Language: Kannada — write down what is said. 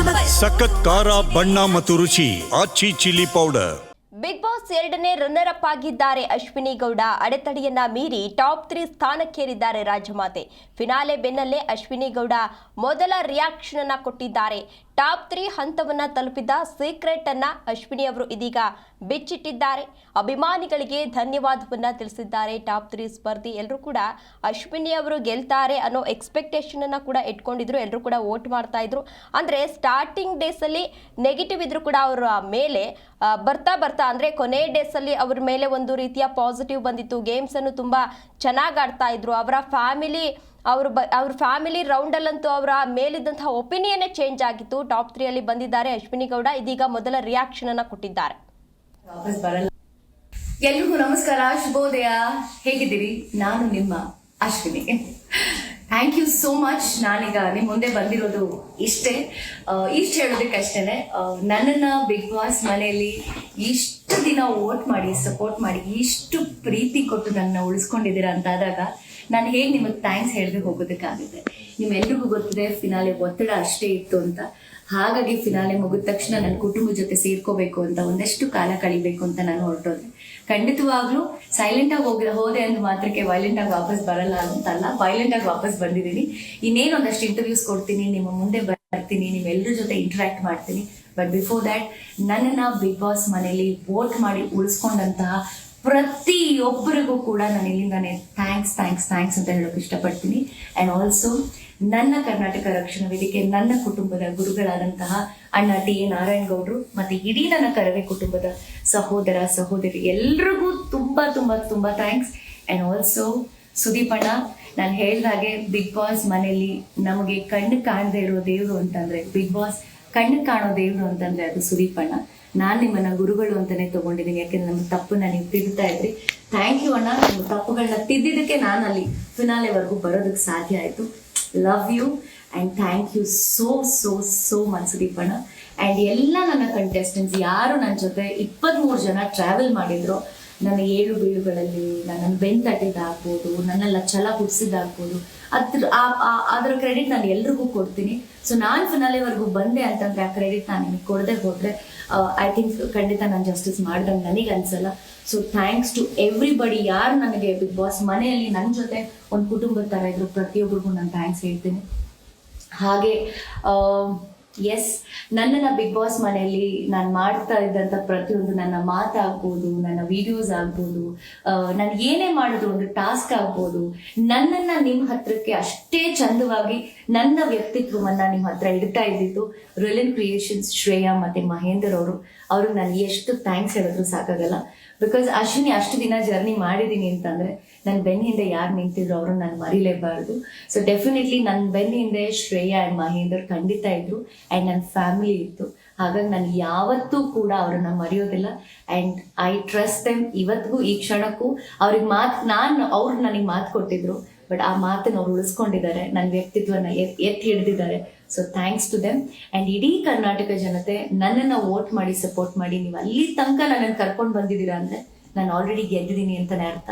ಸಖತ್ ಖಾರ ಬಣ್ಣ ಮತ್ತು ರುಚಿ ಆಚಿ ಚಿಲ್ಲಿ ಪೌಡರ್. ಬಿಗ್ ಬಾಸ್ 2ನೇ ರನ್ನರ್ ಅಪ್ ಆಗಿದ್ದಾರೆ ಅಶ್ವಿನಿ ಗೌಡ. ಅಡೆತಡೆಯನ್ನ ಮೀರಿ ಟಾಪ್ 3 ಸ್ಥಾನಕ್ಕೇರಿದ್ದಾರೆ ರಾಜಮಾತೆ. ಫಿನಾಲೆ ಬೆನ್ನಲ್ಲೇ ಅಶ್ವಿನಿ ಗೌಡ ಮೊದಲ ರಿಯಾಕ್ಷನ್ ಅನ್ನ ಕೊಟ್ಟಿದ್ದಾರೆ. ಟಾಪ್ 3 ಹಂತವನ್ನ ತಲುಪಿದ ಸೀಕ್ರೆಟ್ ಅನ್ನ ಅಶ್ವಿನಿ ಅವರು ಇದೀಗ ಬಿಚ್ಚಿಟ್ಟಿದ್ದಾರೆ. ಅಭಿಮಾನಿಗಳಿಗೆ ಧನ್ಯವಾದವನ್ನ ತಿಳಿಸಿದ್ದಾರೆ. ಟಾಪ್ 3 ಸ್ಪರ್ಧಿ ಎಲ್ಲರೂ ಕೂಡ ಅಶ್ವಿನಿ ಅವರು ಗೆಲ್ತಾರೆ ಅನ್ನೋ ಎಕ್ಸ್ಪೆಕ್ಟೇಷನ್ ಅನ್ನ ಕೂಡ ಇಟ್ಕೊಂಡಿದ್ರು. ಎಲ್ಲರೂ ಕೂಡ ವೋಟ್ ಮಾಡ್ತಾ ಇದ್ರು. ಅಂದ್ರೆ ಸ್ಟಾರ್ಟಿಂಗ್ ಡೇಸ್ ಅಲ್ಲಿ ನೆಗೆಟಿವ್ ಇದ್ರು ಕೂಡ ಅವರ ಮೇಲೆ ಬರ್ತಾ ಅಂದ್ರೆ ಕೊನೆ ಡೇಸ್ ಅಲ್ಲಿ ಅವ್ರ ಮೇಲೆ ಒಂದು ರೀತಿಯ ಪಾಸಿಟಿವ್ ಬಂದಿತ್ತು. ಗೇಮ್ಸ್ ಅನ್ನು ತುಂಬಾ ಚೆನ್ನಾಗಿ ಆಡ್ತಾ ಇದ್ರು. ಅವರ ಫ್ಯಾಮಿಲಿ ರೌಂಡ್ ಅಲ್ಲಂತೂ ಅವರ ಮೇಲಿದ್ದಂತಹ ಒಪಿನಿಯನ್ ಚೇಂಜ್ ಆಗಿತ್ತು. ಟಾಪ್ 3 ಅಲ್ಲಿ ಬಂದಿದ್ದಾರೆ ಅಶ್ವಿನಿ ಗೌಡ. ಇದೀಗ ಮೊದಲ ರಿಯಾಕ್ಷನ್ ಅನ್ನ ಕೊಟ್ಟಿದ್ದಾರೆ. ಎಲ್ರಿಗೂ ನಮಸ್ಕಾರ, ಶುಭೋದಯ. ಹೇಗಿದ್ದೀರಿ? ನಾನು ನಿಮ್ಮ Ashwini. Thank you so much. ನಾನೀಗ ನಿಮ್ಮ ಮುಂದೆ ಬಂದಿರೋದು ಇಷ್ಟು ಹೇಳೋದಕ್ಕಷ್ಟೇನೆ. ನನ್ನನ್ನು ಬಿಗ್ ಬಾಸ್ ಮನೆಯಲ್ಲಿ ಇಷ್ಟು ದಿನ ವೋಟ್ ಮಾಡಿ ಸಪೋರ್ಟ್ ಮಾಡಿ ಇಷ್ಟು ಪ್ರೀತಿ ಕೊಟ್ಟು ನನ್ನ ಉಳಿಸ್ಕೊಂಡಿದ್ದೀರಾ ಅಂತಾದಾಗ ನಾನು ಹೇಗೆ ನಿಮಗೆ ಥ್ಯಾಂಕ್ಸ್ ಹೇಳದೆ ಹೋಗೋದಕ್ಕಾಗುತ್ತೆ. ನಿಮ್ಮೆಲ್ರಿಗೂ ಗೊತ್ತಿದೆ ಫಿನಾಲೆ ಒತ್ತಡ ಅಷ್ಟೇ ಇತ್ತು ಅಂತ. ಹಾಗಾಗಿ ಫಿನಾಲೆ ಮುಗಿದ ತಕ್ಷಣ ನನ್ನ ಕುಟುಂಬದ ಜೊತೆ ಸೇರ್ಕೋಬೇಕು ಅಂತ, ಒಂದಷ್ಟು ಕಾಲ ಕಳಿಬೇಕು ಅಂತ ನಾನು ಹೊರಟೋದೆ. ಖಂಡಿತವಾಗ್ಲೂ ಸೈಲೆಂಟ್ ಆಗಿ ಹೋದೆ ಅಂದ ಮಾತ್ರಕ್ಕೆ ವೈಲೆಂಟ್ ಆಗಿ ವಾಪಸ್ ಬರಲ್ಲ ಅಂತಲ್ಲ, ವೈಲೆಂಟ್ ಆಗಿ ವಾಪಸ್ ಬಂದಿದ್ದೀನಿ. ಇನ್ನೇನು ಒಂದಷ್ಟು ಇಂಟರ್ವ್ಯೂಸ್ ಕೊಡ್ತೀನಿ, ನಿಮ್ಮ ಮುಂದೆ ಬರ್ತೀನಿ, ನಿಮ್ಮೆಲ್ಲರ ಜೊತೆ ಇಂಟ್ರಾಕ್ಟ್ ಮಾಡ್ತೀನಿ. ಬಟ್ ಬಿಫೋರ್ ದ್ಯಾಟ್ ನನ್ನನ್ನ ಬಿಗ್ ಬಾಸ್ ಮನೆಯಲ್ಲಿ ವೋಟ್ ಮಾಡಿ ಉಳಿಸ್ಕೊಂಡಂತಹ ಪ್ರತಿಯೊಬ್ಬರಿಗೂ ಕೂಡ ನಾನು ಇಲ್ಲಿಂದಾನೆ ಥ್ಯಾಂಕ್ಸ್ ಅಂತ ಹೇಳೋಕೆ ಇಷ್ಟಪಡ್ತೀನಿ. ಆ್ಯಂಡ್ ಆಲ್ಸೋ ನನ್ನ ಕರ್ನಾಟಕ ರಕ್ಷಣಾ ವೇದಿಕೆ, ನನ್ನ ಕುಟುಂಬದ ಗುರುಗಳಾದಂತಹ ಅಣ್ಣ ಟಿ.ಎ. ನಾರಾಯಣ್ ಗೌಡ್ರು ಮತ್ತೆ ಇಡೀ ನನ್ನ ಕರವೇ ಕುಟುಂಬದ ಸಹೋದರ ಸಹೋದರಿ ಎಲ್ರಿಗೂ ತುಂಬಾ ಥ್ಯಾಂಕ್ಸ್. ಆ್ಯಂಡ್ ಆಲ್ಸೋ ಸುದೀಪ್ ಅಣ್ಣ, ನಾನು ಹೇಳ್ದಾಗೆ ಬಿಗ್ ಬಾಸ್ ಮನೆಯಲ್ಲಿ ನಮಗೆ ಕಣ್ಣು ಕಾಣದೇ ಇರೋ ದೇವರು ಅಂತಂದ್ರೆ, ಬಿಗ್ ಬಾಸ್ ಕಣ್ಣು ಕಾಣೋ ದೇವರು ಅಂತಂದ್ರೆ ಅದು ಸುದೀಪ್ ಅಣ್ಣ. ನಾನು ನಿಮ್ಮನ್ನ ಗುರುಗಳು ಅಂತಾನೆ ತಗೊಂಡಿದ್ದೀನಿ. ಯಾಕೆಂದ್ರೆ ನಮ್ಮ ತಪ್ಪನ್ನ ನೀವು ತಿದ್ದುತ್ತಾ ಇದ್ರಿ. ಥ್ಯಾಂಕ್ ಯು ಅಣ್ಣ. ನಿಮ್ಮ ತಪ್ಪುಗಳನ್ನ ತಿದ್ದಿದ್ದಕ್ಕೆ ನಾನು ಅಲ್ಲಿ ಫಿನಾಲೆವರೆಗೂ ಬರೋದಕ್ಕೆ ಸಾಧ್ಯ ಆಯಿತು. Love you and thank you so much Sudeep ಅಣ್ಣ. ಆ್ಯಂಡ್ ಎಲ್ಲ ನನ್ನ ಕಂಟೆಸ್ಟೆಂಟ್ಸ್ ಯಾರು ನನ್ನ ಜೊತೆ 23 ಜನ ಟ್ರಾವೆಲ್ ಮಾಡಿದ್ರು, ನನ್ನ ಏಳು ಬೀಳುಗಳಲ್ಲಿ ನನ್ನನ್ನು ಬೆನ್ ತಟ್ಟಿದ್ದಾಗ್ಬೋದು, ನನ್ನೆಲ್ಲ ಛಲ ಹುಟ್ಟಿಸಿದ್ದಾಗ್ಬೋದು, ಅದರ ಕ್ರೆಡಿಟ್ ನಾನು ಎಲ್ರಿಗೂ ಕೊಡ್ತೀನಿ. ಸೊ ನಾನು ಫಿನಾಲೆವರೆಗೂ ಬಂದೆ ಅಂತಂದ್ರೆ ಆ ಕ್ರೆಡಿಟ್ ನಾನು ನಿಮಗೆ ಕೊಡದೆ ಹೋದ್ರೆ ಐ ಥಿಂಕ್ ಖಂಡಿತ ನಾನು ಜಸ್ಟಿಸ್ ಮಾಡ್ದಂಗೆ ನನಗೆ ಅನ್ಸಲ್ಲ. So thanks to everybody. ಯಾರು ನನಗೆ ಬಿಗ್ ಬಾಸ್ ಮನೆಯಲ್ಲಿ ನನ್ನ ಜೊತೆ ಒಂದು ಕುಟುಂಬದ ಥರ ಇದ್ರು ಪ್ರತಿಯೊಬ್ಬರಿಗೂ ನಾನು ಥ್ಯಾಂಕ್ಸ್ ಹೇಳ್ತೀನಿ. ಹಾಗೆ ಎಸ್, ನನ್ನನ್ನು ಬಿಗ್ ಬಾಸ್ ಮನೆಯಲ್ಲಿ ನಾನು ಮಾಡ್ತಾ ಇದ್ದಂಥ ಪ್ರತಿಯೊಂದು ನನ್ನ ಮಾತಾಗ್ಬೋದು, ನನ್ನ ವಿಡಿಯೋಸ್ ಆಗ್ಬೋದು, ನಾನು ಏನೇ ಮಾಡೋದು ಒಂದು ಟಾಸ್ಕ್ ಆಗ್ಬೋದು, ನನ್ನನ್ನು ನಿಮ್ಮ ಹತ್ರಕ್ಕೆ ಅಷ್ಟೇ ಚಂದವಾಗಿ ನನ್ನ ವ್ಯಕ್ತಿತ್ವವನ್ನು ನಿಮ್ಮ ಹತ್ರ ಇಡ್ತಾ ಇದ್ದಿದ್ದು ರಿಲಿಯನ್ ಕ್ರಿಯೇಷನ್ಸ್ ಶ್ರೇಯಾ ಮತ್ತು ಮಹೇಂದರ್ ಅವ್ರಿಗೆ ನಾನು ಎಷ್ಟು ಥ್ಯಾಂಕ್ಸ್ ಹೇಳಿದ್ರು ಸಾಕಾಗಲ್ಲ. ಬಿಕಾಸ್ ಅಶ್ವಿನಿ ಅಷ್ಟು ದಿನ ಜರ್ನಿ ಮಾಡಿದ್ದೀನಿ ಅಂತಂದರೆ ನನ್ನ ಬೆನ್ನ ಹಿಂದೆ ಯಾರು ನಿಂತಿದ್ರು ಅವ್ರನ್ನ ನಾನು ಮರಿಲೇಬಾರ್ದು. ಸೊ ಡೆಫಿನೆಟ್ಲಿ ನನ್ನ ಬೆನ್ನ ಹಿಂದೆ ಶ್ರೇಯಾ ಆ್ಯಂಡ್ ಮಹೇಂದರ್ ಖಂಡಿತ ಇದ್ರು. ಆ್ಯಂಡ್ ನನ್ನ ಫ್ಯಾಮಿಲಿ ಇತ್ತು. ಹಾಗಾಗಿ ನಾನು ಯಾವತ್ತೂ ಕೂಡ ಅವ್ರನ್ನ ಮರೆಯೋದಿಲ್ಲ. And I trust them. ಇವತ್ತಿಗೂ ಈ ಕ್ಷಣಕ್ಕೂ ಅವ್ರಿಗೆ ಅವ್ರು ನನಗೆ ಮಾತು ಕೊಟ್ಟಿದ್ರು. ಬಟ್ ಆ ಮಾತನ್ನು ಅವ್ರು ಉಳಿಸ್ಕೊಂಡಿದ್ದಾರೆ, ನನ್ನ ವ್ಯಕ್ತಿತ್ವನ ಎತ್ತಿ ಹಿಡಿದಿದ್ದಾರೆ. So thanks to them. And ಇಡೀ ಕರ್ನಾಟಕ ಜನತೆ ನನ್ನನ್ನು ವೋಟ್ ಮಾಡಿ ಸಪೋರ್ಟ್ ಮಾಡಿ ನೀವು ಅಲ್ಲಿ ತನಕ ನನ್ನನ್ನು ಕರ್ಕೊಂಡು ಬಂದಿದ್ದೀರಾ ಅಂದರೆ ನಾನು ಆಲ್ರೆಡಿ ಗೆದ್ದಿದ್ದೀನಿ ಅಂತಲೇ ಅರ್ಥ.